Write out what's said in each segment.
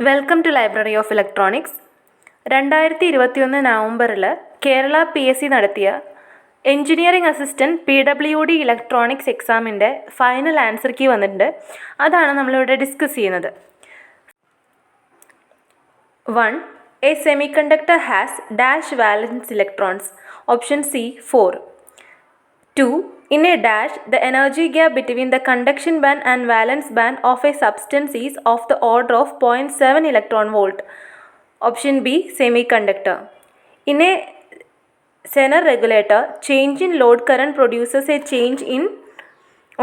Welcome to library of electronics. 2021 നവംബറിൽ Kerala PSC നടത്തിയ engineering assistant PWD electronics എക്സാമിൻ്റെ final answer key വന്നിട്ടുണ്ട്. അതാണ് നമ്മളിവിടെ ഡിസ്കസ് ചെയ്യുന്നത്. 1. A semiconductor has dash valence electrons. Option C 4. 2. In a dash, the energy gap between the conduction band and valence band of a substance is of the order of 0.7 electron volt. Option B semiconductor. In a Zener regulator, change in load current produces a change in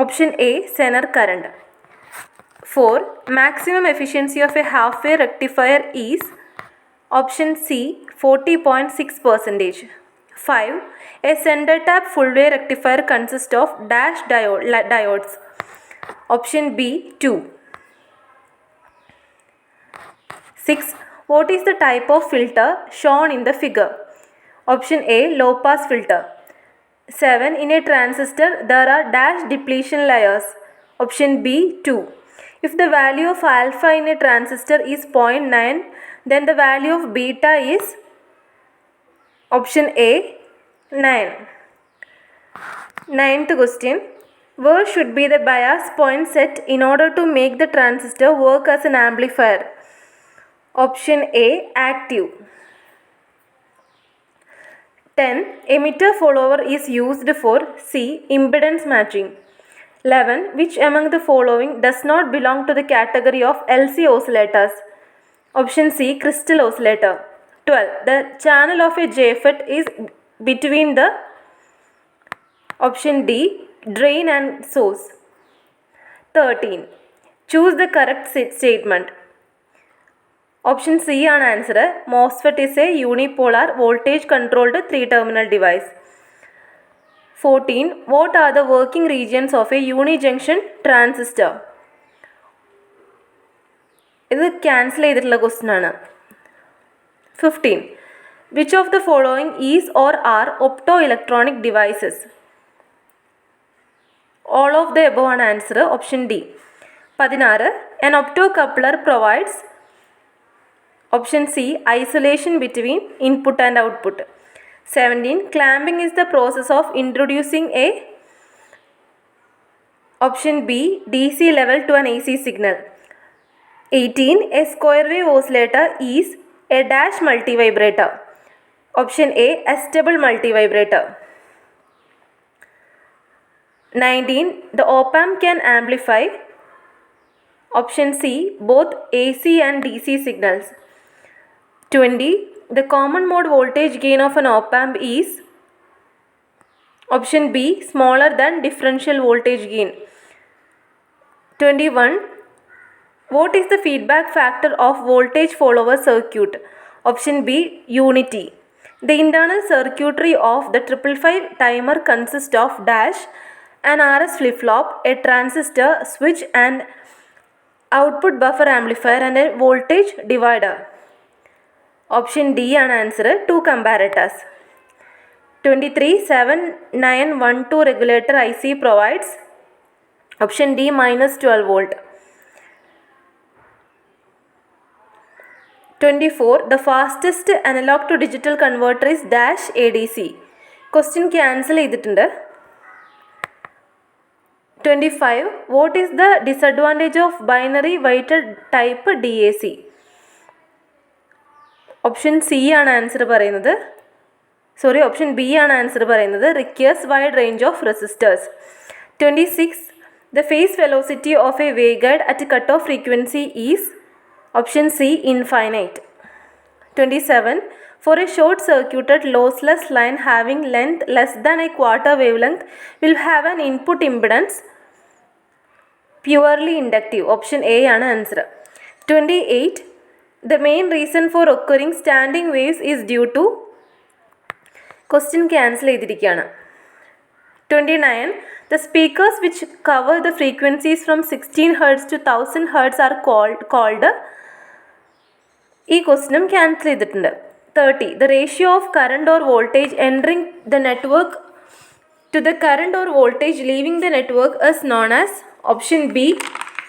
option A Zener current. 4. Maximum efficiency of a half-wave rectifier is option C 40.6%. 5. A center tap full-wave rectifier consists of dash diodes. Option B 2. 6. What is the type of filter shown in the figure? Option A low pass filter. 7. In a transistor there are dash depletion layers. Option B 2. If the value of alpha in a transistor is 0.9, then the value of beta is option A 9. 9th question. Where should be the bias point set in order to make the transistor work as an amplifier? Option A active. 10. Emitter follower is used for C. Impedance matching. 11. Which among the following does not belong to the category of LC oscillators? Option C crystal oscillator. 12. The channel of a JFET is between the option D drain and source. 13. Choose the correct statement. Option C ആണ് answer. MOSFET is a unipolar voltage controlled 3-terminal device. 14. What are the working regions of a unijunction transistor? ഇത് cancel ചെയ്തിട്ടുള്ള question ആണ്. 15. Which of the following is or are optoelectronic devices? All of the above ആണ് answer. Option D. 16. An optocoupler provides option C isolation between input and output. 17. Clamping is the process of introducing a option B DC level to an AC signal. 18. A square wave oscillator is a dash multivibrator. Option A stable multivibrator. 19. The op-amp can amplify option C both AC and DC signals. 20. The common mode voltage gain of an op-amp is option B smaller than differential voltage gain. 21. What is the feedback factor of voltage follower circuit? Option B unity. The internal circuitry of the 555 timer consists of dash an RS flip-flop, a transistor, switch and output buffer amplifier and a voltage divider. Option D ആണ് answer. 2 comparators. 23. 7912 regulator IC provides option D minus 12 volt. 24. The fastest analog to digital converter is dash ADC. Question cancel ചെയ്തിട്ടുണ്ട്. 25. What is the disadvantage of binary weighted type DAC? Option C ആണ് answer പറയുന്നത്. Option B ആണ് answer പറയുന്നത്. Requires wide range of resistors. 26. The phase velocity of a waveguide at cut off frequency is option C infinite. 27. For a short circuited lossless line having length less than a quarter wavelength will have an input impedance purely inductive. Option A ആണ് answer. 28. The main reason for occurring standing waves is due to question cancel ചെയ്തിരിക്കുകയാണ്. 29. The speakers which cover the frequencies from 16 Hz to 1000 Hz are called ഈ ക്വസ്റ്റ്യനും cancel ചെയ്തിട്ടുണ്ട്. 30. The ratio of current or voltage entering the network to the current or voltage leaving the network is known as Option B,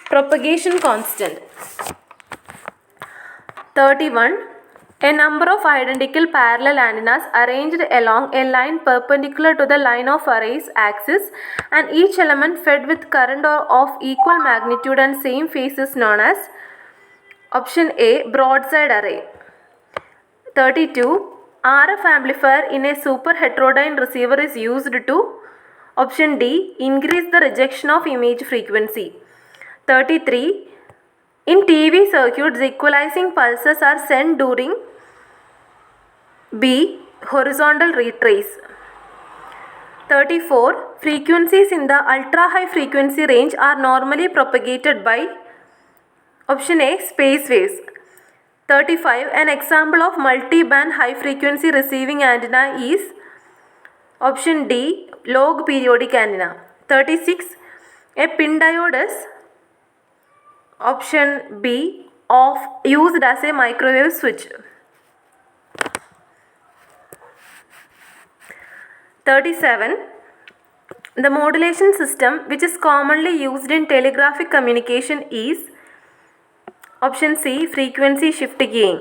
propagation constant. 31. A number of identical parallel antennas arranged along a line perpendicular to the line of array's axis and each element fed with current of equal magnitude and same phase is known as option A, broadside array. 32. RF amplifier in a super heterodyne receiver is used to option D, increase the rejection of image frequency. 33. In TV circuits, equalizing pulses are sent during B, horizontal retrace. 34. Frequencies in the ultra-high frequency range are normally propagated by option A, space waves. 35. An example of multi-band high-frequency receiving antenna is option D, log periodic antenna. 36. A pin diode is option B, used as a microwave switch. 37. The modulation system which is commonly used in telegraphic communication is option C, frequency shift gain.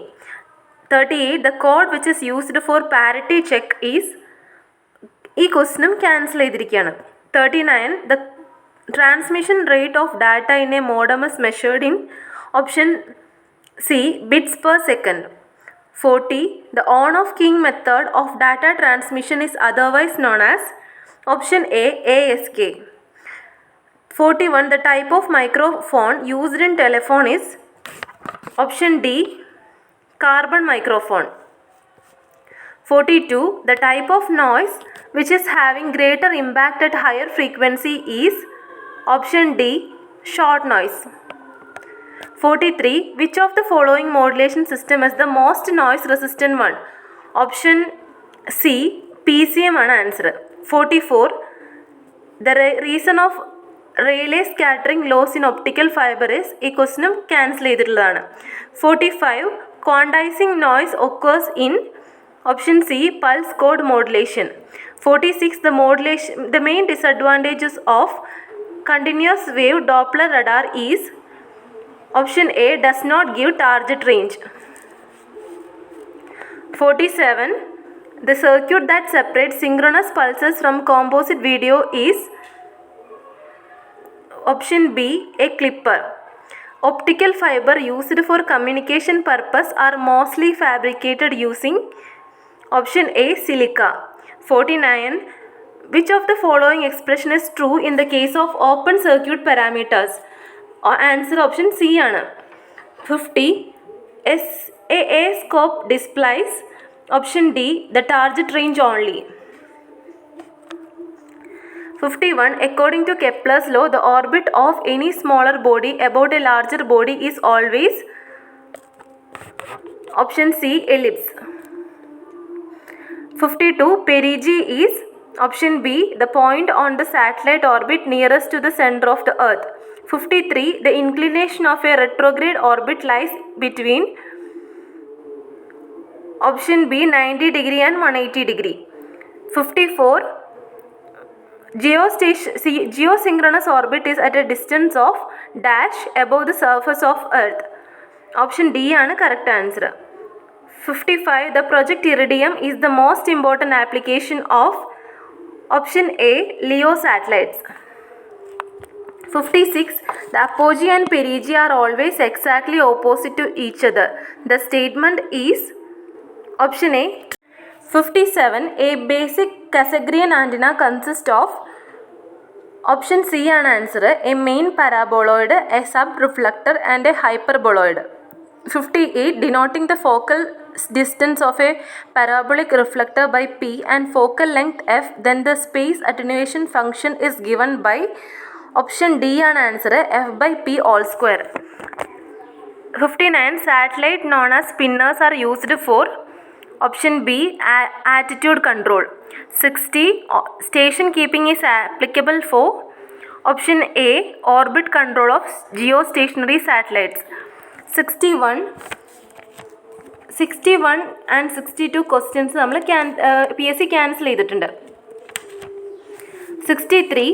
38. The code which is used for parity check is ഈ ക്വസ്റ്റനും cancel ചെയ്തിരിക്കുകയാണ്. 39. The transmission rate of data in a modem is measured in option C, bits per second. 40. The on-off keying method of data transmission is otherwise known as option A, ASK. 41. The type of microphone used in telephone is option D, carbon microphone. 42. The type of noise which is having greater impact at higher frequency is option D, short noise. 43. Which of the following modulation system is the most noise resistant one? Option C, PCM ആണ് answer. 44. The reason of Rayleigh scattering loss in optical fiber is ഈ ക്വസ്റ്റനും cancel ചെയ്തിട്ടുള്ളതാണ്. 45. Quantizing noise occurs in option C, pulse code modulation. 46. The main disadvantages of continuous wave Doppler radar is option A, does not give target range. 47. The circuit that separates synchronous pulses from composite video is option B, a clipper. Optical fiber used for communication purpose are mostly fabricated using option A, silica. 49. Which of the following expression is true in the case of open circuit parameters? Answer option C ആണ്. 50. A scope displays option D, the target range only. 51. According to Kepler's law, the orbit of any smaller body about a larger body is always option C, ellipse. 52. Perigee is option B, the point on the satellite orbit nearest to the center of the earth. 53. The inclination of a retrograde orbit lies between option B, 90 degree and 180 degree. 54. Geosynchronous orbit is at a distance of dash above the surface of earth. Option D ആണ് correct answer. 55. The project Iridium is the most important application of option A, LEO satellites. 56. The apogee and perigee are always exactly opposite to each other. The statement is option A. 57. A basic Cassegrain antenna consists of option C ആണ് answer, a main paraboloid, a sub-reflector and a hyperboloid. 58. Denoting the focal distance of a parabolic reflector by P and focal length F, then the space attenuation function is given by option D ആണ് answer, F by P all square. 59. Satellite known as spinners are used for option B, attitude control. 60. Station keeping is applicable for option A, orbit control of geostationary satellites. 61 and 62 questions നമ്മൾ PSC cancel ചെയ്തിട്ടുണ്ട്. 63.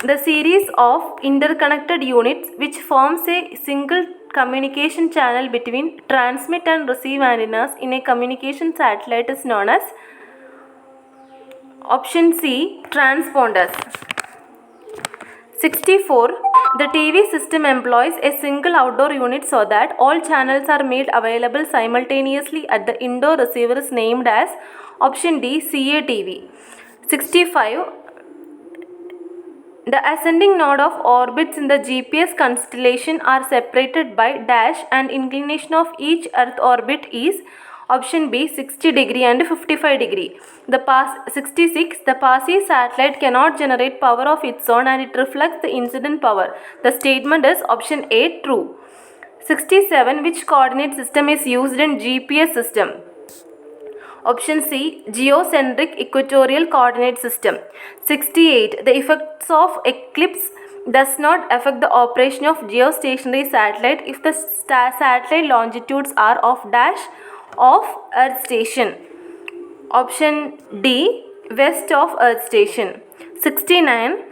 The series of interconnected units which forms a single communication channel between transmit and receive antennas in a communication satellite is known as option C, transponders. 64. The TV system employs a single outdoor unit so that all channels are made available simultaneously at the indoor receiver is named as option D, CATV. 65. The ascending node of orbits in the GPS constellation are separated by dash and inclination of each Earth orbit is option B 60 degree and 55 degree. 66. The passive satellite cannot generate power of its own and it reflects the incident power. The statement is option A true. 67. Which coordinate system is used in GPS system? Option C, geocentric equatorial coordinate system. 68. The effects of eclipse does not affect the operation of geostationary satellite if the satellite longitudes are of dash of Earth station. Option D, west of Earth station. 69.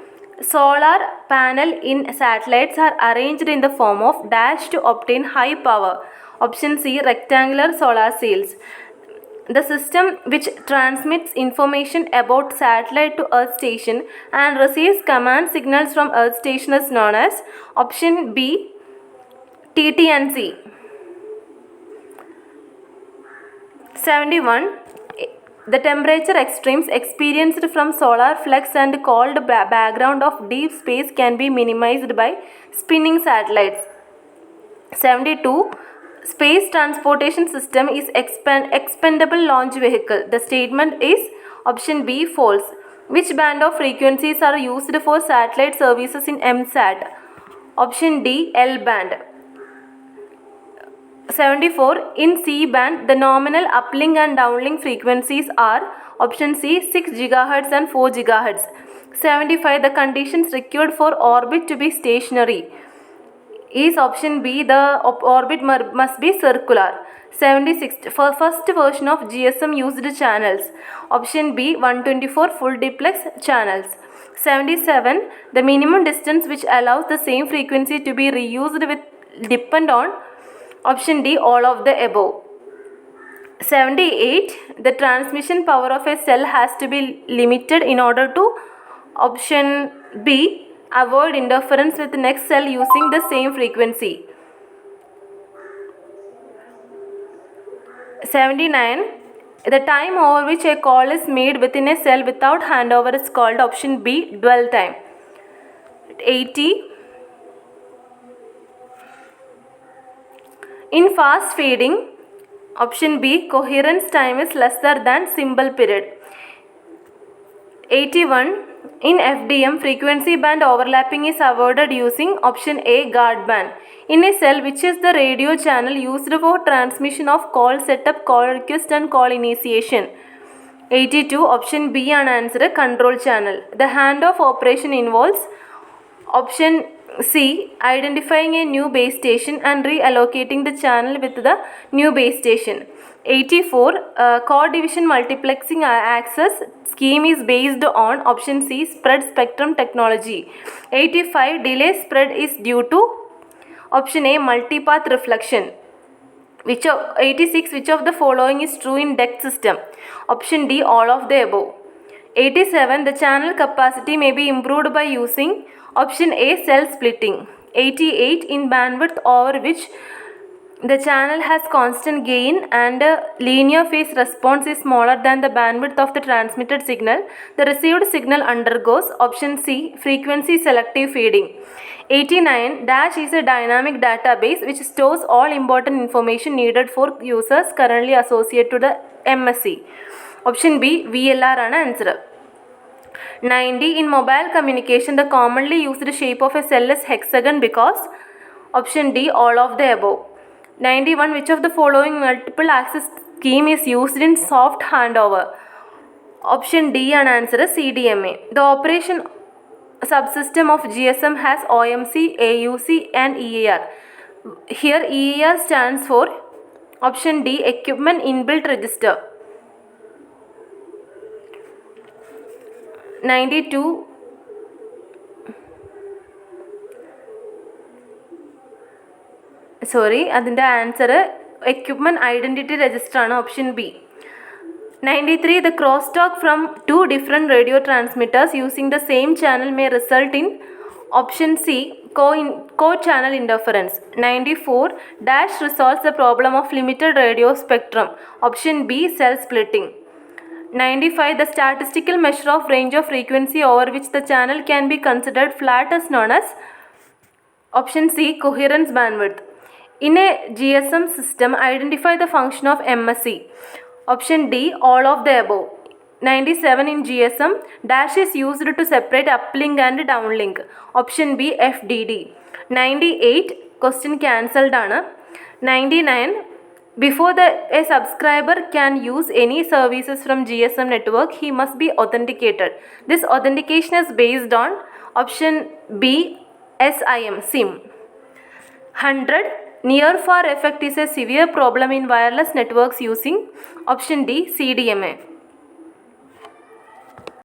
Solar panel in satellites are arranged in the form of dash to obtain high power. Option C, rectangular solar cells. The system which transmits information about satellite to Earth station and receives command signals from Earth station is known as option B, TT&C. 71. The temperature extremes experienced from solar flux and cold background of deep space can be minimized by spinning satellites. 72. Space transportation system is expendable launch vehicle. The statement is option B false. Which band of frequencies are used for satellite services in MSAT? Option D L band. 74. In C band, the nominal uplink and downlink frequencies are option C 6 GHz and 4 GHz. 75. The conditions required for orbit to be stationary is option B, the orbit must be circular. 76. For first version of GSM used channels. Option B, 124 full duplex channels. 77. The minimum distance which allows the same frequency to be reused with depend on option D, all of the above. 78. The transmission power of a cell has to be limited in order to option B, avoid interference with the next cell using the same frequency. 79. The time over which a call is made within a cell without handover is called option B, dwell time. 80. In fast fading, option B, coherence time is lesser than symbol period. 81. In FDM, frequency band overlapping is avoided using option A, guard band. In a cell, which is the radio channel used for transmission of call setup, call request and call initiation? 82. Option B ആണ് answer, control channel. The handoff operation involves option C, identifying a new base station and reallocating the channel with the new base station. 84. Chord division multiplexing access scheme is based on option C, spread spectrum technology. 85. Delay spread is due to option A, multipath reflection. 86. Which of the following is true in DECT system? Option D, all of the above. 87. The channel capacity may be improved by using option A, cell splitting. 88. In bandwidth over which the channel has constant gain and linear phase response is smaller than the bandwidth of the transmitted signal, the received signal undergoes option C, frequency selective fading. 89. Dash is a dynamic database which stores all important information needed for users currently associated to the MSC. Option B, VLR ആണ് answer. 90. In mobile communication, the commonly used shape of a cell is hexagon because option D, all of the above. 91. Which of the following multiple access scheme is used in soft handover? Option D ആണ് answer, CDMA. The operation subsystem of GSM has OMC, AUC and EAR. Here EAR stands for option D, equipment inbuilt register. 92. അതിൻ്റെ answer equipment identity register ആണ്, option B. 93. The crosstalk from two different radio transmitters using the same channel may result in option C co-channel interference. 94. Dash resolves the problem of limited radio spectrum. Option B cell splitting. 95. The statistical measure of range of frequency over which the channel can be considered flat is known as option C coherence bandwidth. In a GSM system, identify the function of MSC. Option D all of the above. 97. In GSM, dash is used to separate uplink and downlink. Option B FDD. 98. Question cancelled ആണ്. 99. Before a subscriber can use any services from GSM network, he must be authenticated. This authentication is based on option B SIM. 100. Near-far effect is a severe problem in wireless networks using option D CDMA.